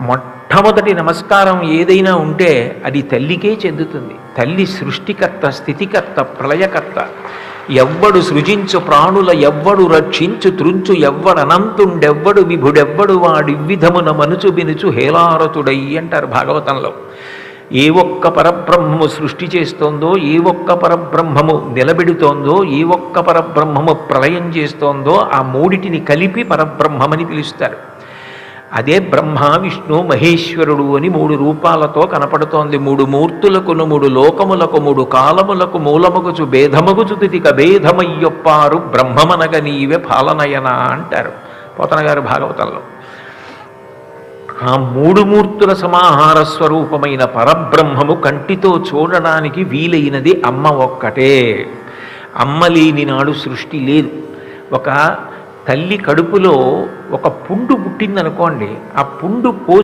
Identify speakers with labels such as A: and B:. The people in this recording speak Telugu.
A: మొట్టమొదటి నమస్కారం ఏదైనా ఉంటే అది తల్లికే చెందుతుంది. తల్లి సృష్టికర్త, స్థితికర్త, ప్రళయకర్త. ఎవ్వడు సృజించు ప్రాణుల ఎవ్వడు రక్షించు త్రుంచు ఎవ్వడనంతుండెవ్వడు విభుడెవ్వడు వాడివిధమున మనుచు బినుచు హేలారతుడై అంటారు భాగవతంలో. ఏ ఒక్క పరబ్రహ్మము సృష్టి చేస్తోందో, ఏ ఒక్క పరబ్రహ్మము నిలబెడుతోందో, ఏ ఒక్క పరబ్రహ్మము ప్రళయం చేస్తోందో ఆ మూడిటిని కలిపి పరబ్రహ్మమని పిలుస్తారు. అదే బ్రహ్మ, విష్ణు, మహేశ్వరుడు అని 3 రూపాలతో కనపడుతోంది. 3 మూర్తులకును 3 లోకములకు 3 కాలములకు మూలమగుచు భేదమగుచు తితిక భేదమయ్యొప్పారు బ్రహ్మమనగ నీవే పాలనయన అంటారు పోతన గారు భాగవతంలో. ఆ 3 మూర్తుల సమాహార స్వరూపమైన పరబ్రహ్మము కంటితో చూడడానికి వీలైనది అమ్మ ఒక్కటే. అమ్మ లేని నాడు సృష్టి లేదు. ఒక తల్లి కడుపులో ఒక పుండు పుట్టిందనుకోండి, ఆ పుండు